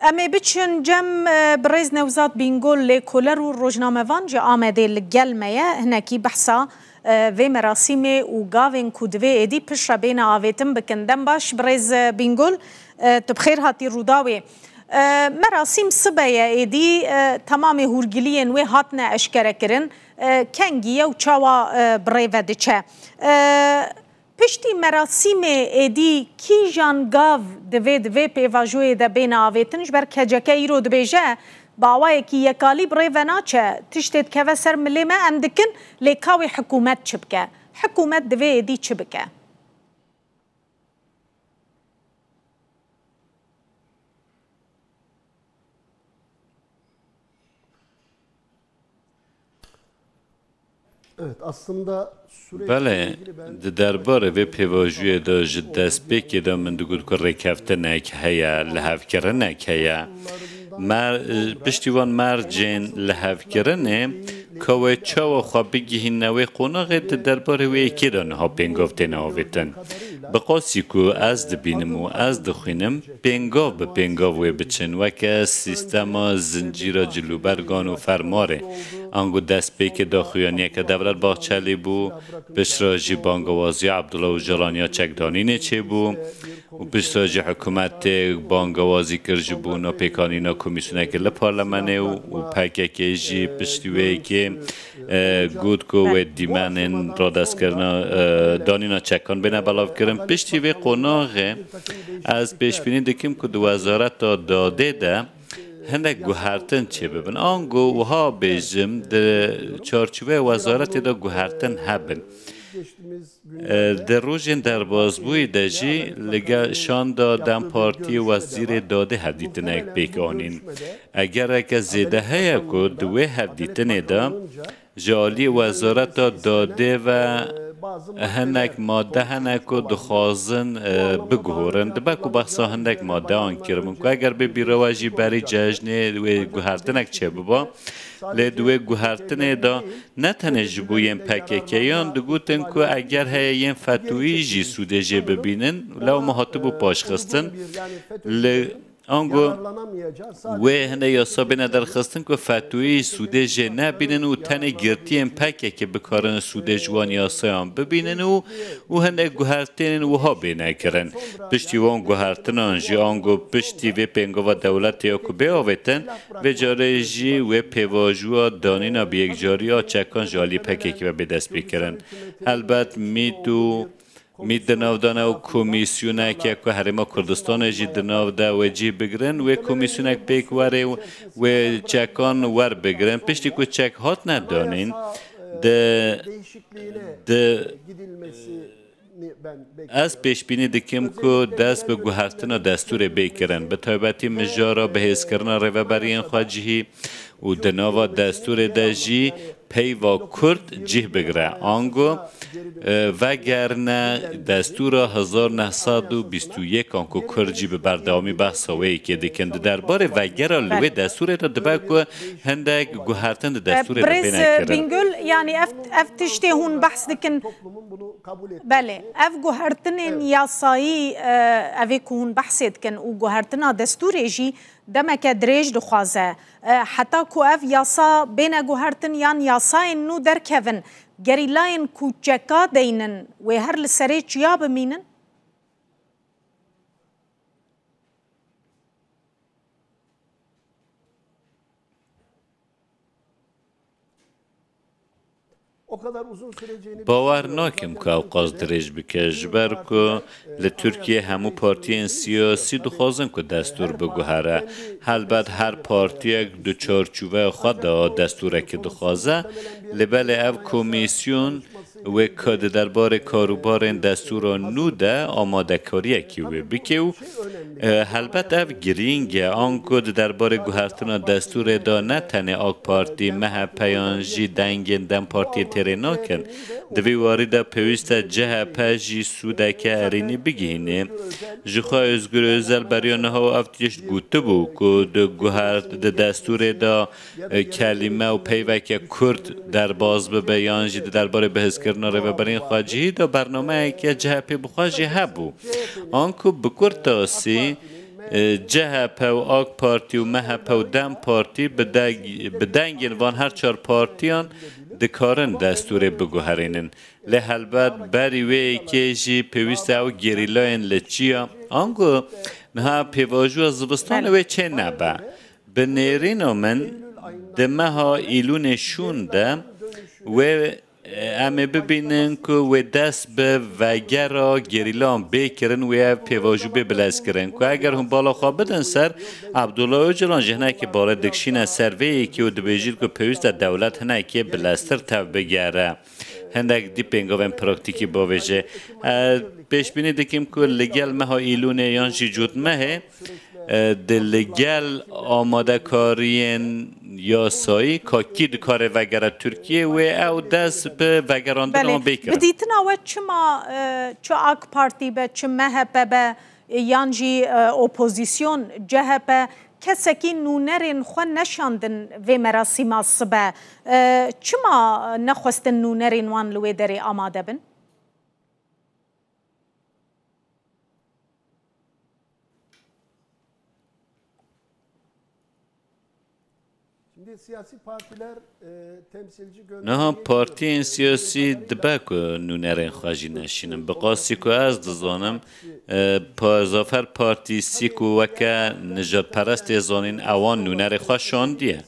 امی بچن جم برز نوزاد بینگول لکولر و روزنامه‌وان جا آمده لگلمه هنکی بحثا و مراسم و گاوین کودوی ادی پشت بین آویتم بکندم باش برز بینگول تبخیر هاتی روداوی مراسم صبح ادی تمام هورگلین و هاتنا اشکره کرن کنگیه و چاوا بریو دچه پشتی مراسم ادی کی جان گاو دوی پیواجوی ده بین آویتنش بر کجکه ایرو دبیجه باوای کی یکالی بری وناچه تشتید که سر ملیمه اندکن لیکاوی حکومت چبکه حکومت دوی ادی چبکه Evet, aslında بله درباره و پیواجوی دا دست بکی دا من دگود که رکفته نک هیا لحف کرنک هیا پشتیوان مرجین لحف کرنه که چاو خواب بگیهین نوی قوناغ درباره و یکی دا نها پینگافته نهاویتن بقاسی که از دبینم و از دخوینم پینگاف به پینگاف بچن و که سیستما زنجیرا جلوبرگان و فرماره انگو دست بکی دا خویانیه که دولت باچلی بو پشراجی بانگوازی عبدالله و جلانیا چکدانینه چه بو و پشراجی حکومت بانگوازی کرج بو نا پیکانینا کمیسونه که لپارلمنه و پکه که جی پشتیوه که گود که و دیمنن را دست کرنا دانینا چکان بینه بلاو کرن پشتیوه قناغه از پیشبینی دکیم که دو وزارت داده ده هندک گوهرتن چه ببن آنگو وها بیجم در چارچوبه وزارت دا گوهرتن هبن در روژن در بازبوی دجی لگه شان دادن پارتی وزیر داده هفدیتن اک بیکانین اگر اک زیده هیا که دوی هفدیتن دا جالی وزارت داده و هنک ماده هنک و دخوازن بگهورن دبا که بخصا هنک ماده آنکرمون که اگر به بیرواجی بری جشنه و گوهرتنک چه ببا لدوی گوهرتنه دا نتنه جبوین پککیان دگوتن که اگر هیین فتوی جی سوده جه ببینن لو محاطبو پاشخستن آنگو و هنده یاسا بینه درخستن که فتوی سوده جه نبینن و تنه گرتی هم پکه که بکارن سوده جوان یاسا هم ببینن و هنده گوهرتن و ها بینه کرن پشتی وان گوهرتن آنجی آنگو پشتی و پنگو و دولت یا که بیاویتن و جاره جی و پیواجو دانینا بی یک جاری ها چکان جالی پکه که به دست بکرن البته می دناودانه و کمیسیونه که هرما کردستان جی دناوده و جی بگرن و کمیسیونه که پیک وره و چکان ور بگرن پشتی که چک هات ندانین از پیشبینی دکیم که دست به گوهرتنا دستور بیکرن به تایبتی مجارا به حس کرنا روبرین خواجهی و دناوا دستور دجی پی و کرد جه بگره آنگو وگرنه دستور 1921 آنکو کرجی به بردامی بحثاوی که دکند درباره وگره لوی دستور دا دبا که هندک گوهرتن دستور دا بینه کرن بینگل یعنی افتشتی هون بحث دکن بله اف گوهرتن یاسایی اوی که هون بحثید کن و گوهرتنا دستور جی دمک دریج دخوازه حتی که اف یاسا بین گوهرتن یان یاساین نو درکون گریلاین کوچکا دینن و هر لسری چیا بمینن؟ باور ناکم که اوقاز دریج بکش بر که لترکیه همو پارتی سیاسی دخوازن که دستور بگوهره البته هر پارتی دو چارچوبه خود دستوره که دخوازه لبل او کمیسیون و کد درباره کاروبار این دستور نو ده آماده کاریه که بکیو البته او گرینگ آنکو درباره گوهرتنا دستور دا نتنه آگ پارتی مه پیانجی دنگن پارتی ترنا کن دوی وارد پیوست جه پجی سوده که ارینی بگینه جخوا ازگر ازل بریانه ها و افتیشت گوته بو که گوهرت دستور دا کلمه و پیوک کرد در باز به بیانجی درباره بحث کرنا رو برین خواجی دا برنامه که جه پی بخواجی هبو آنکو بکر تاسی جهپ و آگ پارتی و مهپ و دم پارتی بدنگین وان هر چار پارتیان دکارن دستور بگوهرینن لحلبت بری وی که جی پیوسته او گریلاین لچیا آنگو نها پیواجو زبستان وی چه نبا بنیرینو من دمها ایلون شونده و اما ببینن که و دست به وگرا گریلان بکرن و پیواجو ببلز کرن که اگر هم بالا خواه بدن سر عبدالله اوجلان جهنه که بالا دکشین سر وی که و دبیجید که پیوست دولت هنه که بلستر تب بگره هندک دی پنگاوین پراکتیکی باویجه پیش بینی دکیم که لگل مها ایلونه یانجی جود مه دلگل آماده کارین یاسایی که کار وگره ترکیه و او دست به وگراندن هم بکرن بدیتن او چه آک پارتی به چه مهپه به یانجی اپوزیسیون جهپه کسی نونرین خو نشاندن و مراسم الصبح چما نخواستن نونرین وان لوی داری آماده بن؟ نه پارتی سیاسی دبکو نونرین خواهی نشینم بقاسی که از دزانم پازافر پارتی سیکو وکه نجات پرست زانین اوان نونر خواه شاندیه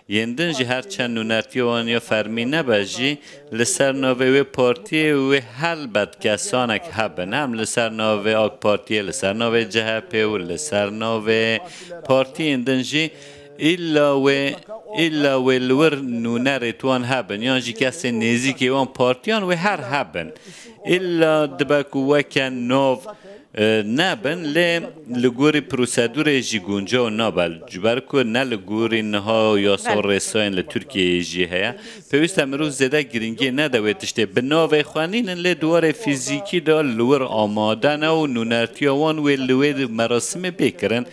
یندن جی هر چند نونرتی وانیا فرمی نبجی لسر ناوه پارتی و هل بد کسانک هبن هم لسر ناوه آگ پارتی لسر ناوه جهپه و لسر ناوه پارتی یندن جی ایلا و لور نونر توان هبن یعنی جی کسی نزیکی وان پارتیان و هر هبن ایلا دبکو وکن ناو نبن لگوری پروسیدور جی گونجا و نابل جبر که نه لگوری نها یا سال رساین لترکیه جی هیا پیوست امروز زده گرینگی ندویتشته به ناوی خوانین لدوار فیزیکی دا لور آمادن و نونرتیاوان و لور مراسم بکرن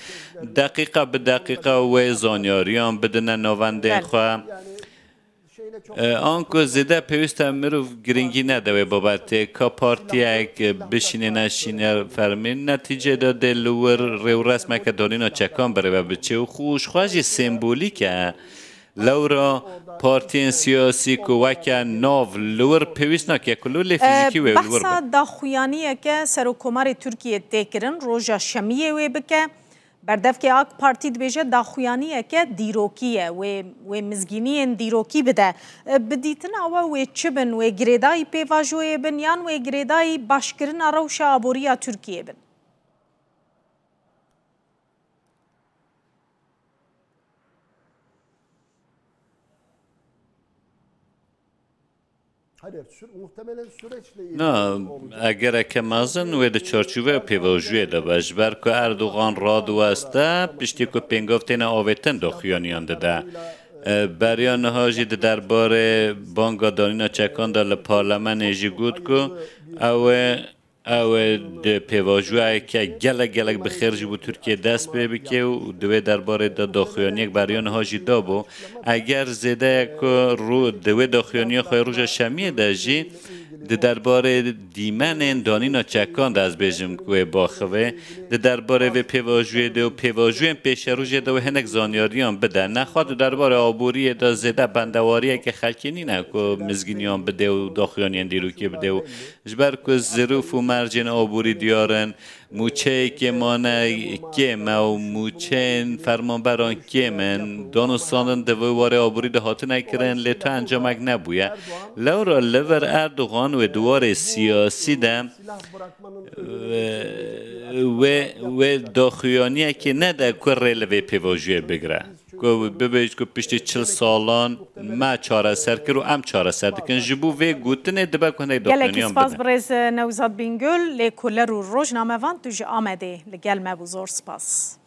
دقیقه به دقیقه و زانیاریان بدن نوانده خواه آنکو زده پیوست مرو گرینگی ندوه بابت که پارتی اک بشینه نشینه فرمین نتیجه داده لور ریو رسمه که دانینا چکان بره و بچه و خوشخواهی سیمبولیکه لورا پارتی سیاسی که وکه ناو لور پیوست نکه کلول فیزیکی و لور بحثا داخویانیه که سروکمار ترکیه تکرن روژا شمیه و بکه بردف که آک پارتی دبیجه داخویانیه که دیروکیه و مزگینی دیروکی بده بدیتن او و چبن و گریدای پیواجوی بن یان و گریدای باشکرن روش آبوریا ترکیه بن نه اگر که مازن و ده چارچوبه پیواجوی ده باش بر که اردوغان راد واسطه پشتی که پنگافتین آویتن داخویانیان ده بریان هاجی ده دربار بانگا دانینا چکان ده لپارلمان ایجی گود که او ده پیواجوی که گلک بخیرجی بود ترکیه دست بکه و دوی درباره دا داخویانی یک بریان هاجی دا بو اگر زده که رو دوی داخویانی خواه روژا شمیه دا جی ده درباره دیمن دانینا چکان دا از بیجم که باخوه ده درباره و پیواجوی ده و پیواجوی پیش روژه ده و هنک زانیاریان بده نخواد درباره آبوری دا زده بندواریه که خلکی نینه که مزگینیان بده و داخویانیان دیروکی بده و جبر که ظروف و مرجن آبوری دیارن موچه که مانه کم و موچه فرمانبران کمن دانستان دواره آبوری ده هاتو نکرن لیتا انجامک نبویه لورا لور اردوغان و دوار سیاسی ده و داخویانیه که نده که ریلوی پیواجوی بگره که ببینید که پشت 40 سالان ما چاره سر کرد و ام چاره سر دکن جبو و گوتنه دبا کنه داخویانیان بده. گلکی سپاس برز نوزاد بینگل لکولر و روزنامه وان توی آمده لگل مبوزور سپاس.